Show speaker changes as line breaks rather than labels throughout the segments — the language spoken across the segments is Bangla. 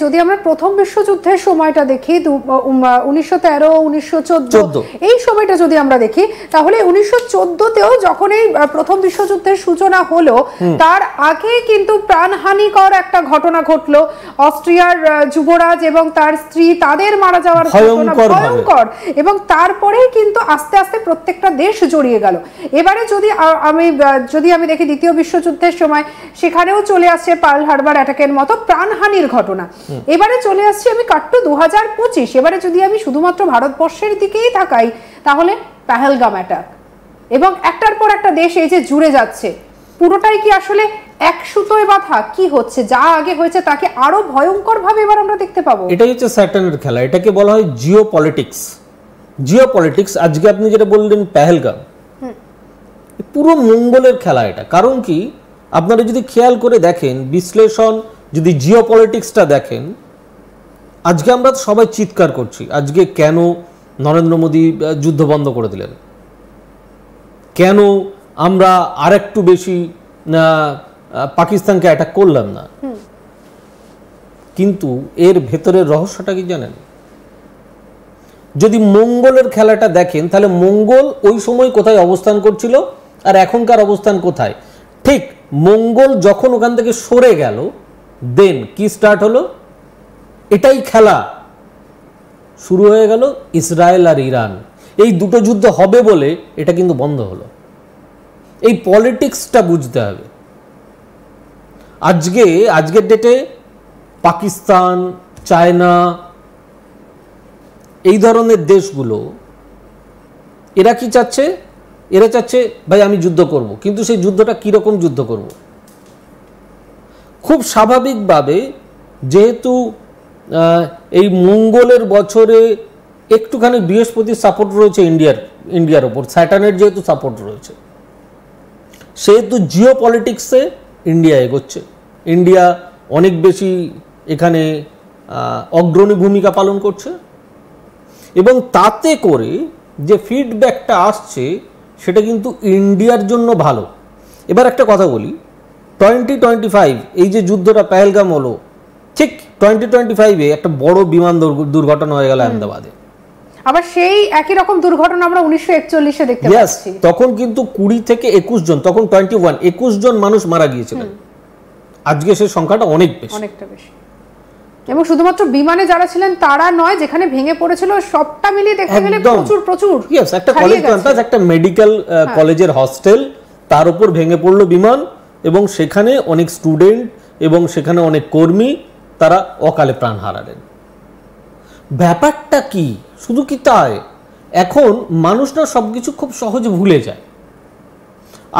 যদি আমরা প্রথম বিশ্বযুদ্ধের সময়টা দেখি 1913 1914 এই সময়টা যদি আমরা দেখি তাহলে 1914তেও যখন এই প্রথম বিশ্বযুদ্ধের সূচনা হলো তার আগে কিন্তু প্রাণহানিকর একটা ঘটনা ঘটলো। অস্ট্রিয়ার যুবরাজ এবং তার স্ত্রী তাদের মারা যাওয়ার ঘটনা ভয়ঙ্কর, এবং তারপরেই কিন্তু আস্তে আস্তে প্রত্যেকটা দেশ জড়িয়ে গেল। এবারে যদি আমি দেখি দ্বিতীয় বিশ্বযুদ্ধের সময় সেখানেও চলে আসছে পার্ল হারবার অ্যাটাকের মতো প্রাণহানির ঘটনা। এবারে চলে আসছে আমি কাট্টু 2025। এবারে যদি আমি শুধুমাত্র ভারতবর্ষের দিকেই তাকাই তাহলে পেহেলগাম অ্যাটাক, এবং একটার পর একটা দেশ এই যে জুড়ে যাচ্ছে, পুরোটাই কি আসলে এক সুতোয় বাঁধা? কি হচ্ছে? যা আগে হয়েছে তাকে আরো ভয়ঙ্কর ভাবে এবার আমরা দেখতে পাবো।
এটাই হচ্ছে স্যাটার্নের খেলা, এটাকে বলা হয় জিওপলিটিক্স। জিওপলিটিক্স, আজকে আপনি যেটা বললেন পেহেলগাম, পুরো মঙ্গলের খেলা এটা। কারণ কি, আপনারা যদি খেয়াল করে দেখেন, বিশ্লেষণ যদি জিওপলিটিক্সটা দেখেন, আজকে আমরা সবাই চিৎকার করছি আজকে কেন নরেন্দ্র মোদী যুদ্ধ বন্ধ করে দিলেন, কেন আমরা আরেকটু বেশি পাকিস্তানকে অ্যাটাক করলাম না। কিন্তু এর ভেতরের রহস্যটা কি জানেন? যদি মঙ্গলের খেলাটা দেখেন তাহলে মঙ্গল ওই সময় কোথায় অবস্থান করছিল আর এখনকার অবস্থান কোথায়। ঠিক মঙ্গল যখন ওখান থেকে সরে গেল, দেন কি স্টার্ট হলো? এটাই খেলা শুরু হয়ে গেল ইসরায়েল আর ইরান। এই দুটো যুদ্ধ হবে বলে এটা কিন্তু বন্ধ হলো। এই পলিটিক্সটা বুঝতে হবে। আজকের ডেটে পাকিস্তান, চায়না, এই ধরনের দেশগুলো এরা কি চাচ্ছে? এরা চাচ্ছে ভাই আমি যুদ্ধ করব, কিন্তু সেই যুদ্ধটা কিরকম যুদ্ধ করব? খুব স্বাভাবিকভাবে, যেহেতু এই মঙ্গলের বছরে একটুখানি বৃহস্পতির সাপোর্ট রয়েছে ইন্ডিয়ার ওপর, স্যাটার্নের যেহেতু সাপোর্ট রয়েছে, সেহেতু জিও পলিটিক্সে ইন্ডিয়া এগোচ্ছে। ইন্ডিয়া অনেক বেশি এখানে অগ্রণী ভূমিকা পালন করছে, এবং তাতে করে যে ফিডব্যাকটা আসছে সেটা কিন্তু ইন্ডিয়ার জন্য ভালো। এবার একটা কথা বলি, 2025 এই যে যুদ্ধটা পেহেলগাম হলো, ঠিক 2025-এ একটা বড় বিমান দুর্ঘটনা হয়ে গেল আহমেদাবাদে।
আবার সেই একই রকম দুর্ঘটনা আমরা 1941-এ দেখতে পাচ্ছি।
তখন কিন্তু 20 থেকে 21 জন, তখন 21 জন মানুষ মারা গিয়েছিলেন। আজকে সেই সংখ্যাটা অনেকটা বেশি।
এবং শুধুমাত্র বিমানে যারা ছিলেন তারা নয়, যেখানে ভেঙে পড়েছিল সবটা মিলিয়ে দেখতে গেলে প্রচুর।
একটা কলেজ ক্যাম্পাস, একটা মেডিকেল কলেজের হস্টেল, তার উপর ভেঙে পড়লো বিমান, এবং সেখানে অনেক স্টুডেন্ট এবং সেখানে অনেক কর্মী তারা অকালে প্রাণ হারালেন। ব্যাপারটা কি? শুধু কি তাই? এখন মানুষরা সবকিছু খুব সহজে ভুলে যায়।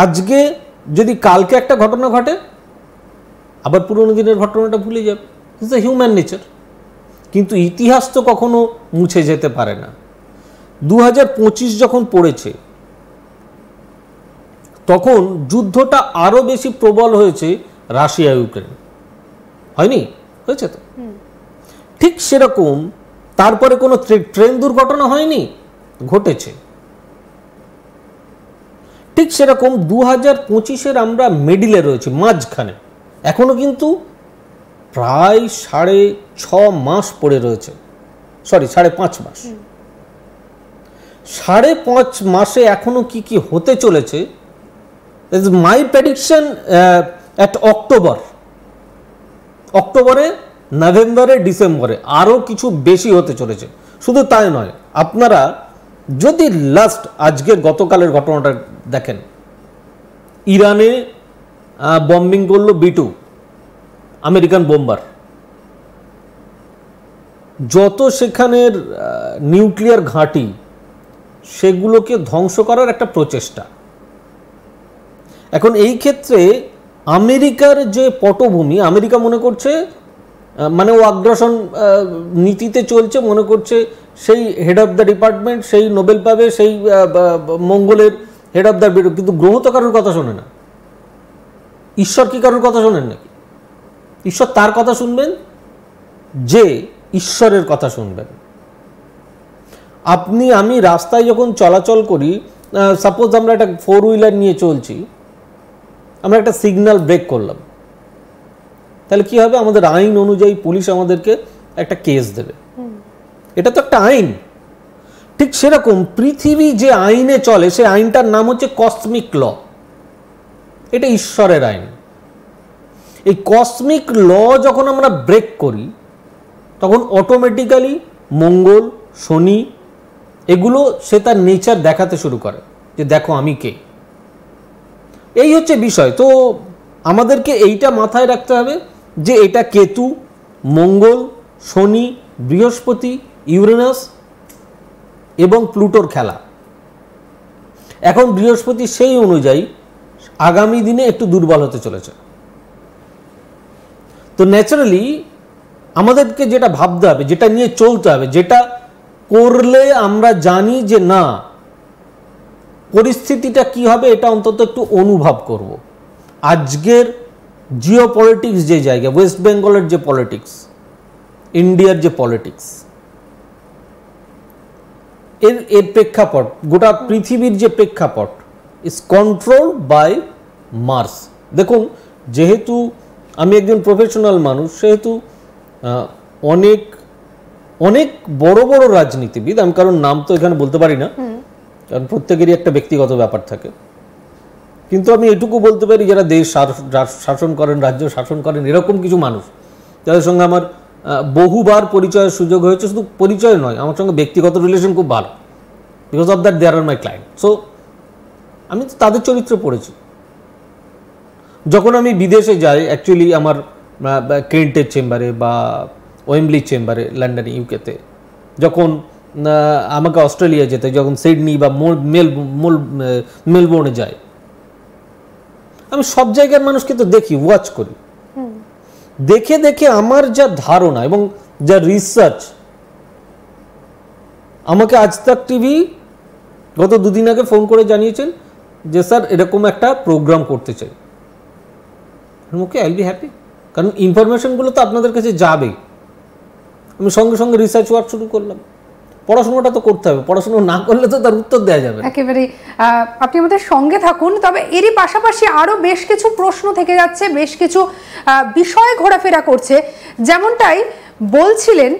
আজকে যদি কালকে একটা ঘটনা ঘটে, আবার পুরোনো দিনের ঘটনাটা ভুলে যাবে। It's a human nature. কিন্তু ইতিহাস তো কখনো মুছে যেতে পারে না। 2025 যখন পড়েছে, তখন যুদ্ধটা আরো বেশি প্রবল হয়েছে রাশিয়া ইউক্রেন, হয়নি? হয়েছে তো। ঠিক সেরকম তারপরে কোনো ট্রেন দুর্ঘটনা হয়নি, ঘটেছে। ঠিক সেরকম 2025-এর আমরা মিডিলে রয়েছে, মাঝখানে। এখনো কিন্তু প্রায় 6.5 মাস পড়ে রয়েছে, 5.5 মাস। 5.5 মাসে এখনো কি কি হতে চলেছে? মাই প্রেডিকশন এট অক্টোবরে, নভেম্বরে, ডিসেম্বরে আরো কিছু বেশি হতে চলেছে। শুধু তাই নয়, আপনারা যদি আজকের গতকালের ঘটনাটা দেখেন, ইরানে বম্বিং করলো B2 আমেরিকান বোম্বার। যত সেখানের নিউক্লিয়ার ঘাঁটি, সেগুলোকে ধ্বংস করার একটা প্রচেষ্টা। এখন এই ক্ষেত্রে আমেরিকার যে পটভূমি, আমেরিকা মনে করছে, মানে ও আগ্রাসন নীতিতে চলছে, মনে করছে সেই হেড অফ দ্য ডিপার্টমেন্ট, সেই নোবেল পাবে, সেই মঙ্গলের হেড অফ দ্য, কিন্তু গ্রহ তো কারোর কথা শোনে না। ঈশ্বর কি কারোর কথা শোনেন নাকি? ঈশ্বর তার কথা শুনবেন যে ঈশ্বরের কথা শুনবেন। আমি রাস্তায় যখন চলাচল করি, সাপোজ আমরা একটা 4 হুইলার নিয়ে চলছি, আমরা একটা সিগন্যাল ব্রেক করলাম, তাহলে কি হবে, আমাদের আইন অনুযায়ী পুলিশ আমাদেরকে একটা কেস দেবে, এটা তো একটা আইন। ঠিক সেরকম পৃথিবী যে আইনে চলে সেই আইনটার নাম হচ্ছে কসমিক ল, এটা ঈশ্বরের আইন। এই কসমিক ল যখন আমরা ব্রেক করি তখন অটোমেটিক্যালি মঙ্গল, শনি এগুলো সে তার নেচার দেখাতে শুরু করে যে দেখো আমি কে। এই হচ্ছে বিষয়। তো আমাদেরকে এইটা মাথায় রাখতে হবে যে এটা কেতু, মঙ্গল, শনি, বৃহস্পতি, ইউরেনাস এবং প্লুটোর খেলা। এখন বৃহস্পতি সেই অনুযায়ী আগামী দিনে একটু দুর্বল হতে চলেছে। তো ন্যাচারালি আমাদেরকে যেটা ভাবতে হবে, যেটা নিয়ে চলতে হবে, যেটা করলে আমরা জানি যে না পরিস্থিতিটা কি হবে, এটা অন্তত একটু অনুভব করব। আজকের জিও পলিটিক্স যে জায়গা, ওয়েস্ট বেঙ্গলের যে পলিটিক্স, ইন্ডিয়ার যে পলিটিক্স, এর প্রেক্ষাপট, গোটা পৃথিবীর যে প্রেক্ষাপট ইজ কন্ট্রোল বাই মার্স। দেখুন, যেহেতু আমি একজন প্রফেশনাল মানুষ, সেহেতু অনেক অনেক বড় বড় রাজনীতিবিদ, আমি কারণ নাম তো এখানে বলতে পারি না, কারণ প্রত্যেকেরই একটা ব্যক্তিগত ব্যাপার থাকে, কিন্তু আমি এটুকু বলতে পারি যারা দেশ শাসন করেন, রাজ্য শাসন করেন, এরকম কিছু মানুষ যাদের সঙ্গে আমার বহুবার পরিচয়ের সুযোগ হয়েছে। শুধু পরিচয় নয়, আমার সঙ্গে ব্যক্তিগত রিলেশন খুব ভালো, because of that they are my client. So আমি তো তাদের চরিত্র পড়েছি। যখন আমি বিদেশে যাই, অ্যাকচুয়ালি আমার কেন্টের চেম্বারে বা ওয়েম্বলি চেম্বারে লন্ডনে, ইউকেতে, যখন আমাকে অস্ট্রেলিয়া যেতে, যখন সিডনি বা মেলবোর্নে যাই, আমি সব জায়গার মানুষকে তো দেখি, ওয়াচ করি, দেখে দেখে আমার যা ধারণা এবং যা রিসার্চ, আমাকে আজ তাক টিভি গত দুদিন আগে ফোন করে জানিয়েছেন যে স্যার এরকম একটা প্রোগ্রাম করতে চাই। ওকে, আই উইল বি হ্যাপি, কারণ ইনফরমেশনগুলো তো আপনাদের কাছে যাবে। আমি সঙ্গে সঙ্গে রিসার্চ ওয়ার্ক শুরু করলাম। পড়াশোনাটা তো করতে হবে, পড়াশোনা না করলে তো তার উত্তর দেওয়া যাবে।
একেবারে আপনি আমাদের সঙ্গে থাকুন। তবে এরই পাশাপাশি আরো বেশ কিছু প্রশ্ন থেকে যাচ্ছে, বেশ কিছু বিষয় ঘোরাফেরা করছে। যেমনটাই বলছিলেন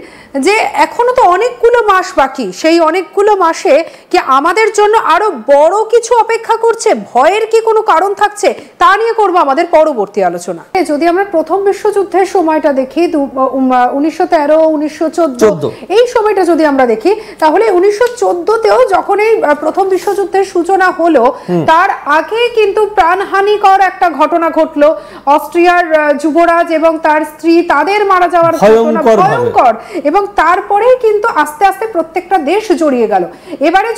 যে এখনো তো অনেকগুলো মাস বাকি, সেই অনেকগুলো মাসে কি আমাদের জন্য আরো বড় কিছু অপেক্ষা করছে? ভয়ের কি কোনো কারণ থাকছে? তা নিয়ে করবো আমাদের পরবর্তী আলোচনা। যদি আমরা প্রথম বিশ্বযুদ্ধের সময়টা দেখি, 1913, 1914 এই সময়টা যদি আমরা দেখি, তাহলে 1914তেও যখন এই প্রথম বিশ্বযুদ্ধের সূচনা হলো, তার আগে কিন্তু প্রাণহানিকর একটা ঘটনা ঘটলো। অস্ট্রিয়ার যুবরাজ এবং তার স্ত্রী, তাদের মারা যাওয়ার ঘটনা ভয়ঙ্কর, এবং তারপরেই কিন্তু আস্তে আস্তে প্রত্যেকটা দেশ জড়িয়ে গেল। এবারে